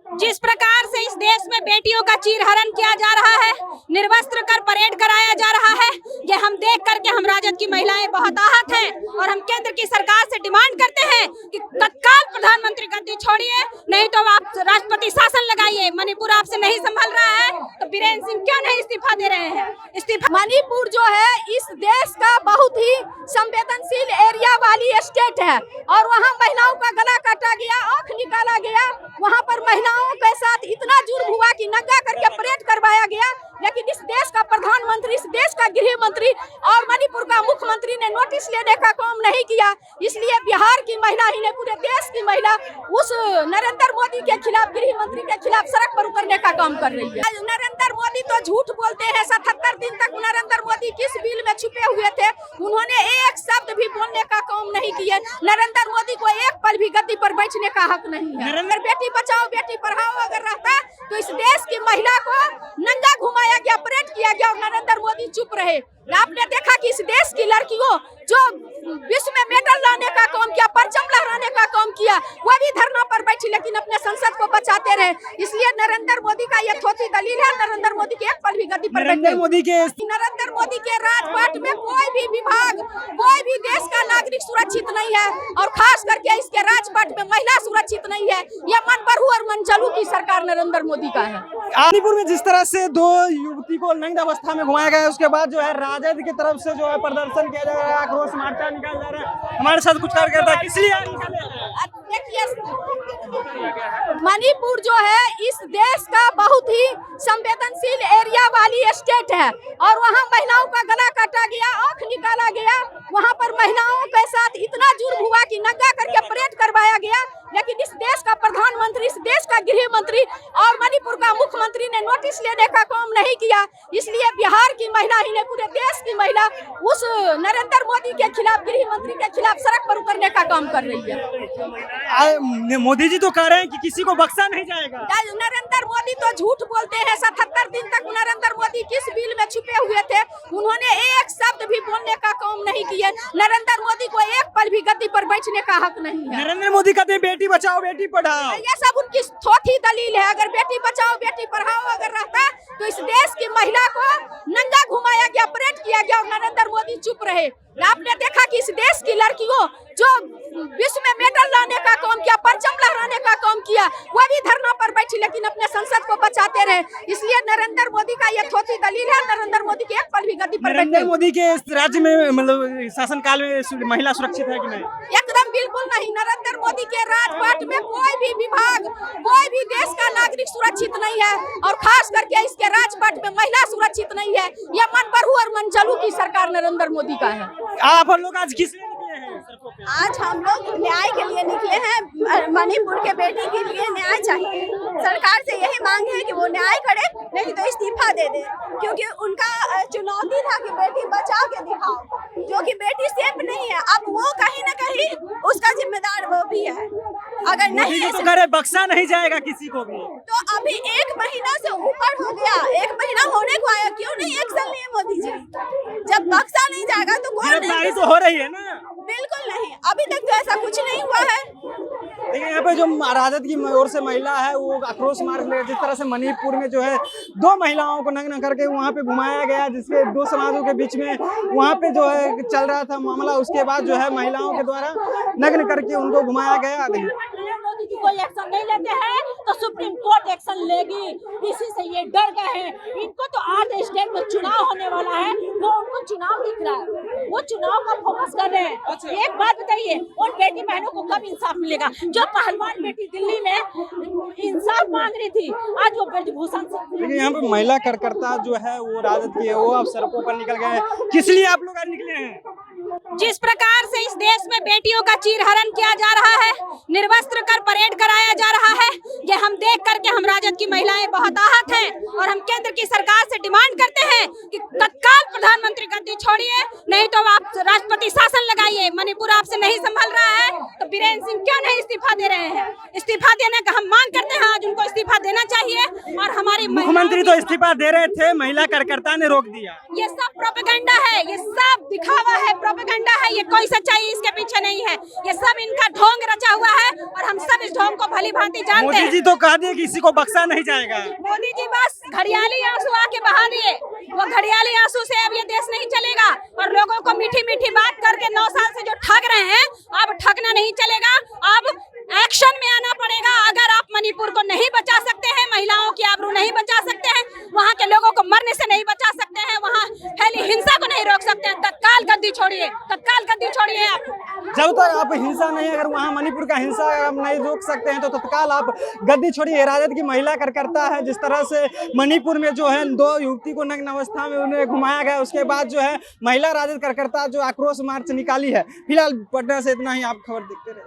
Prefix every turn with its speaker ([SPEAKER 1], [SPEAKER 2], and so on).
[SPEAKER 1] जिस प्रकार से इस देश में बेटियों का चीरहरण किया जा रहा है, निर्वस्त्र कर परेड कराया जा रहा है, ये हम देख करके हम राजद की महिलाएं बहुत आहत हैं और हम केंद्र की सरकार से डिमांड करते हैं कि तत्काल प्रधानमंत्री गद्दी छोड़िए, नहीं तो आप राष्ट्रपति शासन लगाइए। मणिपुर आपसे नहीं संभल रहा है तो बीरेन सिंह क्यों नहीं इस्तीफा दे रहे हैं? इस्तीफा।
[SPEAKER 2] मणिपुर जो है इस देश का बहुत ही संवेदनशील एरिया वाली स्टेट है और वहाँ महिलाओं का गला काटा गया, आँख निकाला गया। वहाँ पर महिलाओं के साथ इतना जुर्म हुआ कि नंगा करके परेड करवाया गया, लेकिन इस देश का प्रधानमंत्री, इस देश का गृह मंत्री और मणिपुर का मुख्यमंत्री ने नोटिस लेने का काम नहीं किया। इसलिए बिहार की महिला ही नहीं, पूरे देश की महिला उस नरेंद्र मोदी के खिलाफ, गृह मंत्री के खिलाफ सड़क पर उतरने का काम कर रही है। नरेंद्र मोदी तो झूठ बोलते हैं। 77 दिन तक नरेंद्र मोदी किस बिल में छुपे हुए थे? उन्होंने एक शब्द भी बोलने का काम नहीं किया। नरेंद्र मोदी को एक पल भी गद्दी पर बैठने का हक नहीं है। नरेंद्र बेटी बचाओ बेटी पढ़ाओ अगर रहता तो इस देश की महिला को नंगा घुमाया गया, परेड किया गया और नरेंद्र मोदी चुप रहे। आपने देखा कि इस देश की लड़कियों जो विश्व में मेडल लाने का काम किया, परचम लहराने का काम किया, वो भी धरना पर बैठी लेकिन अपने संसद को बचाते रहे। इसलिए नरेंद्र मोदी का ये थोथी दलील है। नरेंद्र मोदी के एक पल भी गद्दी पर
[SPEAKER 3] नरेंद्र मोदी
[SPEAKER 2] के राजपाट में कोई भी विभाग, कोई भी देश का नागरिक सुरक्षित नहीं है और खास करके इसके राजपाट में महिला सुरक्षित नहीं है। ये मन बरहू और मन जलू की सरकार नरेंद्र मोदी का है।
[SPEAKER 3] मणिपुर में जिस तरह से 2 युवती को नग्न अवस्था में घुमाया गया है, उसके बाद जो है राजद की तरफ से जो है प्रदर्शन किया जा रहा है, आक्रोश मार्चा निकाला जा रहा है। हमारे साथ कुछ कार्यकर्ता किस लिए
[SPEAKER 2] देखिए, मणिपुर जो है इस देश का बहुत ही संवेदनशील एरिया वाली स्टेट है और वहाँ महिलाओं का गला काटा गया, आँख निकाला गया। वहाँ पर महिलाओं के साथ इतना जुर्म हुआ कि नंगा करके परेड करवाया गया, लेकिन इस देश का प्रधानमंत्री, इस देश का गृह मंत्री और मणिपुर का मुख्यमंत्री ने नोटिस लेने का काम नहीं किया। इसलिए बिहार की महिला ही नहीं, पूरे देश की महिला उस नरेंद्र मोदी के खिलाफ, गृह मंत्री के खिलाफ सड़क पर उतरने का काम कर रही है।
[SPEAKER 3] मोदी जी तो कह रहे हैं कि किसी को बख्शा नहीं जाएगा।
[SPEAKER 2] नरेंद्र मोदी तो झूठ बोलते हैं। 77 दिन तक नरेंद्र मोदी किस बिल में छुपे हुए थे? उन्होंने एक शब्द भी बोलने का काम नहीं किया। नरेंद्र मोदी को एक पल भी गद्दी पर बैठने का हक नहीं है।
[SPEAKER 3] नरेंद्र मोदी कहते हैं बेटी बचाओ बेटी पढ़ाओ।
[SPEAKER 2] ये सब उनकी थोथी दलील है। अगर बेटी बचाओ बेटी पढ़ाओ अगर रहता तो इस देश की महिला को नंगा घुमाया गया, परेड किया गया और नरेंद्र मोदी चुप रहे। आपने देखा कि इस देश की लड़कियों जो विश्व में मेडल लाने का काम किया, परचम लहराने का काम किया, वो भी धरना पर बैठी लेकिन अपने संसद को बचाते रहे। इसलिए नरेंद्र मोदी का ये थोथी दलील है। नरेंद्र मोदी के एक पल भी गद्दी पर
[SPEAKER 3] नरेंद्र मोदी के राज्य में मतलब शासनकाल में महिला सुरक्षित है कि नहीं?
[SPEAKER 2] एकदम बिल्कुल नहीं। नरेंद्र मोदी के राजपाट में कोई भी विभाग, कोई भी देश का नागरिक सुरक्षित नहीं है और खास करके इसके राजपाट में महिला सुरक्षित नहीं है। ये मन बरहू और मन जलू की सरकार नरेंद्र मोदी का है।
[SPEAKER 3] आप लोग आज किस लिए निकले हैं?
[SPEAKER 4] आज हम लोग न्याय के लिए निकले हैं। मणिपुर के बेटी के लिए न्याय चाहिए। सरकार से यही मांग है कि वो न्याय करे, नहीं तो इस्तीफा दे दे, क्योंकि उनका चुनौती था कि बेटी बचा के दिखाओ, जो कि बेटी सेफ नहीं है। अब वो कहीं न कहीं उसका जिम्मेदार वो भी है। अगर नहीं
[SPEAKER 3] तो करे बख्शा नहीं जाएगा किसी को भी।
[SPEAKER 4] तो अभी 1 महीना से ऊपर हो गया, 1 महीना होने को आया, क्यों नहीं एक्शन लिए मोदी जी? जब बख्शा नहीं जाएगा तो कौन?
[SPEAKER 3] गिरफ्तारी तो हो रही है ना?
[SPEAKER 4] बिल्कुल नहीं, अभी तक तो ऐसा कुछ नहीं हुआ है।
[SPEAKER 3] लेकिन यहाँ पे जो राजद की ओर से महिला है वो आक्रोश मार्च ले, जिस तरह से मणिपुर में जो है 2 महिलाओं को नग्न करके वहाँ पे घुमाया गया, जिसके 2 समाजों के बीच में वहाँ पे जो है चल रहा था मामला। उसके बाद जो है महिलाओं के द्वारा नग्न करके उनको घुमाया गया।
[SPEAKER 1] मोदी जी कोई एक्शन नहीं लेते हैं तो सुप्रीम कोर्ट एक्शन लेगी। इसी से ये डर गए हैं। इनको तो 8 स्टेट में चुनाव होने वाला है, वो उनको चुनाव दिख रहा है, वो चुनाव का फोकस कर रहे हैं। एक बात बताइए, उन बेटी बहनों को कब इंसाफ मिलेगा? जो पहलवान बेटी दिल्ली में इंसाफ मांग रही थी, आज वो ब्रजभूषण से।
[SPEAKER 3] लेकिन यहाँ पे महिला कार्यकर्ता जो है वो राजद की है, वो अब सड़कों पर निकल गए हैं। किस लिए आप लोग आज निकले हैं?
[SPEAKER 1] जिस प्रकार से इस देश में बेटियों का चीरहरण किया जा रहा है, निर्वस्त्र कर परेड कराया जा रहा है, ये हम देख करके हम राजद की महिलाएं बहुत आहत हैं और हम केंद्र की सरकार से डिमांड करते हैं कि तत्काल प्रधानमंत्री गद्दी छोड़िए, नहीं तो आप राष्ट्रपति शासन लगाइए। मणिपुर आपसे नहीं संभल रहा है तो बीरेन सिंह क्यों नहीं इस्तीफा दे रहे हैं? इस्तीफा देने का हम मांग करते हैं। आज उनको इस्तीफा इस्तीफा देना चाहिए और हमारी
[SPEAKER 3] मुख्यमंत्री तो इस्तीफा दे रहे थे, महिला कार्यकर्ता ने रोक दिया।
[SPEAKER 1] ये सब प्रोपेगेंडा है, ये सब दिखावा है, प्रोपेगेंडा है, ये कोई सच्चाई इसके पीछे नहीं है, ये सब इनका ढोंग रचा हुआ है और हम सब इस ढोंग को भली भांति जानते
[SPEAKER 3] मोदी
[SPEAKER 1] हैं।
[SPEAKER 3] जी तो कह दिए किसी को बख्शा नहीं जाएगा।
[SPEAKER 1] मोदी जी बस घड़ियाली आंसू आके बहा दिए, वो घड़ियाली आंसू से अब ये देश नहीं चलेगा और लोगों को मीठी मीठी बात करके 9 साल से जो ठग रहे हैं अब ठगना नहीं चलेगा, अब एक्शन में आना पड़ेगा। अगर आप मणिपुर को नहीं बचा सकते हैं, महिलाओं की आबरू नहीं बचा सकते हैं, वहाँ के लोगों को मरने से नहीं बचा सकते हैं, वहाँ फैली हिंसा को नहीं रोक सकते हैं, तत्काल गद्दी छोड़िए, तत्काल गद्दी छोड़िए। आप
[SPEAKER 3] जब तक आप हिंसा नहीं, अगर वहाँ मणिपुर का हिंसा आप नहीं रोक सकते हैं तो तत्काल आप गद्दी छोड़िए। राजद की महिला कार्यकर्ता है, जिस तरह से मणिपुर में जो है 2 युवती को नग्न अवस्था में उन्हें घुमाया गया, उसके बाद जो है महिला राजद कार्यकर्ता जो आक्रोश मार्च निकाली है। फिलहाल पटना से इतना ही, आप खबर देखते रहे।